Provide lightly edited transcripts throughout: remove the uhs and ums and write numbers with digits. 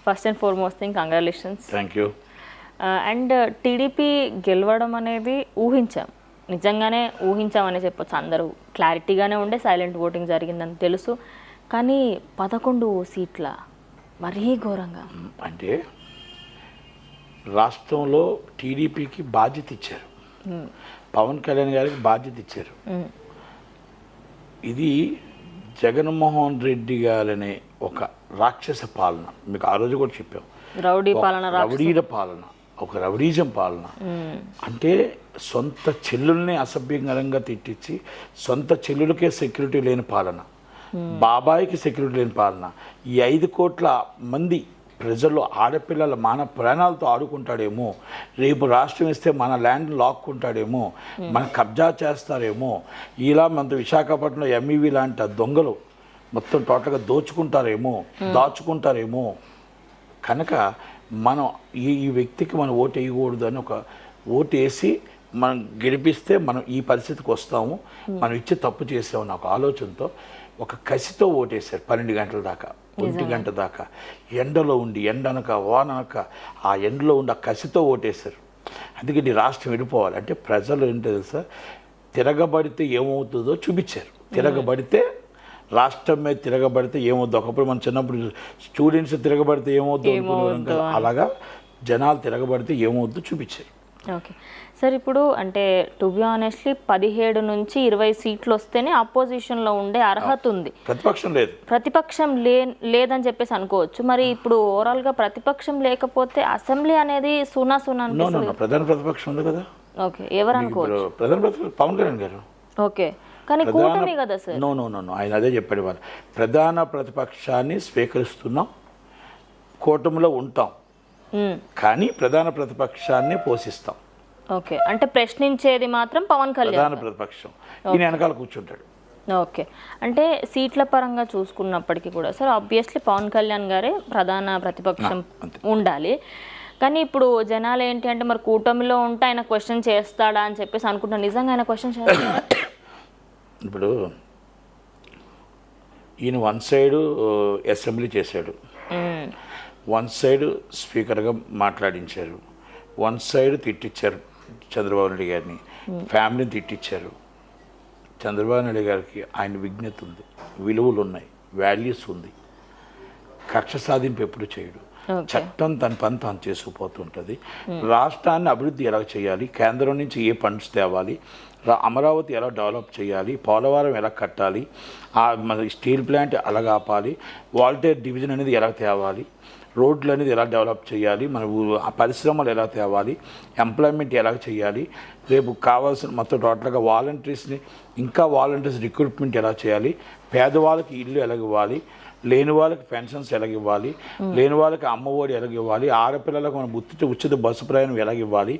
First and foremost thing congratulations. Thank you. And TDP గెలవడం అనేది ఊహించాం, నిజంగానే ఊహించామని చెప్పొచ్చు. అందరూ క్లారిటీగానే ఉండే సైలెంట్ ఓటింగ్ జరిగిందని తెలుసు. కానీ 11 సీట్ల మరీ ఘోరంగా. అంటే రాష్ట్రంలో టీడీపీకి బాధ్యత ఇచ్చారు, పవన్ కళ్యాణ్ గారికి బాధ్యత ఇచ్చారు. ఇది జగన్మోహన్ రెడ్డి గారనే ఒక రాక్షస పాలన, మీకు ఆ రోజు కూడా చెప్పాం, రౌడీల పాలన, ఒక రౌడీజం పాలన. అంటే సొంత చెల్లుల్ని అసభ్యంకరంగా తిట్టించి సొంత చెల్లులకే సెక్యూరిటీ లేని పాలన, బాబాయికి సెక్యూరిటీ లేని పాలన. ఈ 5 కోట్ల మంది ప్రజల్లో ఆడపిల్లల మాన ప్రాణాలతో ఆడుకుంటాడేమో, రేపు రాష్ట్రం ఇస్తే మన ల్యాండ్ లాక్కుంటాడేమో, మన కబ్జా చేస్తారేమో, ఇలా మన విశాఖపట్నంలో ఎంఈవి లాంటి దొంగలు మొత్తం టోటల్గా దాచుకుంటారేమో కనుక మనం ఈ వ్యక్తికి మనం ఓటు వేయకూడదు అని ఒక ఓటు వేసి మనం గెలిపిస్తే మనం ఈ పరిస్థితికి వస్తాము, మనం ఇచ్చే తప్పు చేసామని ఒక ఆలోచనతో ఒక కసితో ఓటేశారు. 12 గంటల దాకా, 1 గంట దాకా ఎండలో ఉండి, ఎండనక వాననక ఆ ఎండలో ఉండి ఆ కసితో ఓటేశారు. అందుకని రాష్ట్రం విడిపోవాలి అంటే ప్రజలు ఏంటో తెలుసా, తిరగబడితే ఏమవుతుందో చూపించారు. తిరగబడితే రాష్ట్రం మీద తిరగబడితే ఏమవుద్దు, ఒకప్పుడు మన చిన్నప్పుడు స్టూడెంట్స్ తిరగబడితే ఏమవుద్దు, అలాగా జనాలు తిరగబడితే ఏమవుద్దు చూపించారు. ఓకే సార్, ఇప్పుడు అంటే టు బి ఆనెస్ట్లీ 17 నుంచి 20 సీట్లు వస్తేనే అపోజిషన్లో ఉండే అర్హత ఉంది, ప్రతిపక్షం లేదని చెప్పేసి అనుకోవచ్చు. మరి ఇప్పుడు ఓవరాల్గా ప్రతిపక్షం లేకపోతే అసెంబ్లీ అనేది సున్నా ప్రధాన ప్రతిపక్షం ఉంది కదా. ఓకే, ఎవరు అనుకోవచ్చు? ప్రధాన ప్రతిపక్షం పవన్ కళ్యాణ్ గారు. ఓకే, కానీ కూటమి కదా సార్. నో ఆయన అదే చెప్పాడు, వాళ్ళు ప్రధాన ప్రతిపక్షాన్ని స్వీకరిస్తున్నాం, కూటమిలో ఉంటాం, కానీ ప్రధాన ప్రతిపక్షాన్ని పోషిస్తాం. ఓకే, అంటే ప్రశ్నించేది మాత్రం పవన్ కళ్యాణ్, ప్రధాన ప్రతిపక్షం ఈయన వెనకాల కూర్చుంటాడు. ఓకే, అంటే సీట్ల పరంగా చూసుకున్నప్పటికీ కూడా సార్ ఆబ్వియస్లీ పవన్ కళ్యాణ్ గారే ప్రధాన ప్రతిపక్షం ఉండాలి. కానీ ఇప్పుడు జనాలు ఏంటి అంటే మరి కూటమిలో ఉంటే ఆయన క్వశ్చన్ చేస్తాడా అని చెప్పేసి అనుకుంటున్నాను. నిజంగా ఆయన క్వశ్చన్ చేస్తాడా? ఇప్పుడు ఈయన వన్ సైడ్ అసెంబ్లీ చేశాడు, వన్ సైడ్ స్పీకర్గా మాట్లాడించారు, వన్ సైడ్ తిట్టించారు చంద్రబాబు నాయుడు గారిని, ఫ్యామిలీని తిట్టించారు. చంద్రబాబు నాయుడు గారికి ఆయన విజ్ఞత ఉంది, విలువలు ఉన్నాయి, వాల్యూస్ ఉంది, కక్ష సాధింపు ఎప్పుడు చేయడు, చట్టం తన పని తాను చేసుకుపోతుంటుంది. రాష్ట్రాన్ని అభివృద్ధి ఎలా చేయాలి, కేంద్రం నుంచి ఏ ఫండ్స్ తేవాలి, అమరావతి ఎలా డెవలప్ చేయాలి, పోలవరం ఎలా కట్టాలి, మన స్టీల్ ప్లాంట్ ఎలా ఆపాలి, వాల్టేర్ డివిజన్ అనేది ఎలా తేవాలి, రోడ్లు అనేది ఎలా డెవలప్ చేయాలి, మన పరిశ్రమలు ఎలా తేవాలి, ఎంప్లాయ్మెంట్ ఎలా చేయాలి, రేపు కావాల్సిన మొత్తం టోటల్గా వాలంటీర్స్ని ఇంకా వాలంటీర్స్ రిక్రూట్మెంట్ ఎలా చేయాలి, పేదవాళ్ళకి ఇల్లు ఎలాగివ్వాలి, లేని వాళ్ళకి పెన్షన్స్ ఎలాగివ్వాలి, లేని వాళ్ళకి అమ్మఒడి ఎలాగివ్వాలి, ఆడపిల్లలకు మన ఉచిత బస్సు ప్రయాణం ఎలాగివ్వాలి,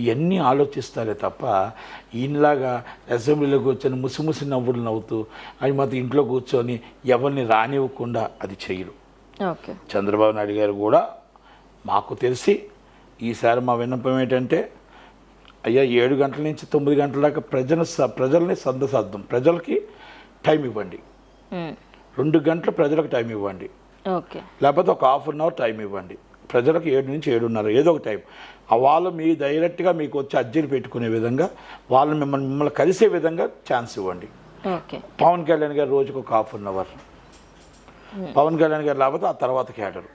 ఇవన్నీ ఆలోచిస్తారే తప్ప ఈయనలాగా అసెంబ్లీలో కూర్చొని ముసిముసి నవ్వులు నవ్వుతూ అది మాత్రం ఇంట్లో కూర్చొని ఎవరిని రానివ్వకుండా అది చేయరు. ఓకే, చంద్రబాబు నాయుడు గారు కూడా మాకు తెలిసి ఈసారి మా విన్నపం ఏంటంటే, అయ్యా 7 గంటల నుంచి 9 గంటల దాకా ప్రజల్ని సందసార్థం, ప్రజలకి టైం ఇవ్వండి, 2 గంటలు ప్రజలకు టైం ఇవ్వండి, లేకపోతే ఒక ½ అన్ అవర్ టైం ఇవ్వండి ప్రజలకు, 7 నుంచి 7:30 ఏదో ఒక టైం. వాళ్ళు మీ డైరెక్ట్గా మీకు వచ్చి అర్జీలు పెట్టుకునే విధంగా, వాళ్ళు మిమ్మల్ని కలిసే విధంగా ఛాన్స్ ఇవ్వండి. పవన్ కళ్యాణ్ గారు రోజుకు ఒక ½ అన్ అవర్, పవన్ కళ్యాణ్ గారు లేకపోతే ఆ తర్వాత క్యాడరు,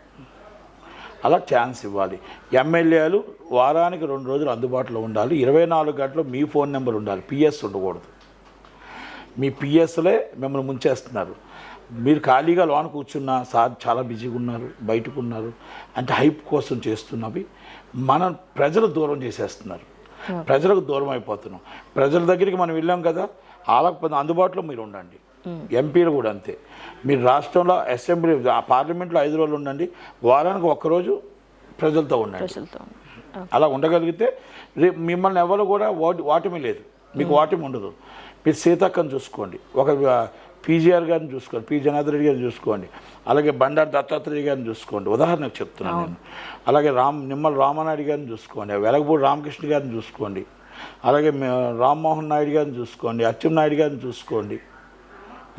అలా ఛాన్స్ ఇవ్వాలి. ఎమ్మెల్యేలు వారానికి 2 రోజులు అందుబాటులో ఉండాలి, 24 గంటలు మీ ఫోన్ నెంబర్ ఉండాలి, పిఎస్ ఉండకూడదు. మీ పిఎస్లే మిమ్మల్ని ముంచేస్తున్నారు. మీరు ఖాళీగా లోన కూర్చున్నా సార్ చాలా బిజీగా ఉన్నారు, బయటకు ఉన్నారు అంటే హైప్ కోసం చేస్తున్నవి మన ప్రజలు దూరం చేసేస్తున్నారు, ప్రజలకు దూరం అయిపోతున్నాం. ప్రజల దగ్గరికి మనం వెళ్ళాం కదా, వాళ్ళకి అందుబాటులో మీరు ఉండండి. ఎంపీలు కూడా అంతే, మీరు రాష్ట్రంలో అసెంబ్లీ పార్లమెంట్లో 5 రోజులు ఉండండి, వారానికి 1 రోజు ప్రజలతో ఉండండి. అలా ఉండగలిగితే రేపు మిమ్మల్ని ఎవరు కూడా వాటమి లేదు, మీకు వాటమి ఉండదు. మీరు సీతక్కను చూసుకోండి, ఒక పీజీఆర్ గారిని చూసుకోండి, పి జనార్దన్ రెడ్డి గారిని చూసుకోండి, అలాగే బండారు దత్తాత్రేయ గారిని చూసుకోండి, ఉదాహరణకు చెప్తున్నాను నేను. అలాగే నిమ్మల రామానాయుడు గారిని చూసుకోండి, వెలగపూడి రామకృష్ణ గారిని చూసుకోండి, అలాగే రామ్మోహన్ నాయుడు గారిని చూసుకోండి, అచ్చెన్నాయుడు గారిని చూసుకోండి.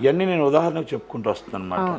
ఇవన్నీ నేను ఉదాహరణకు చెప్పుకుంటూ వస్తున్నాను అనమాట.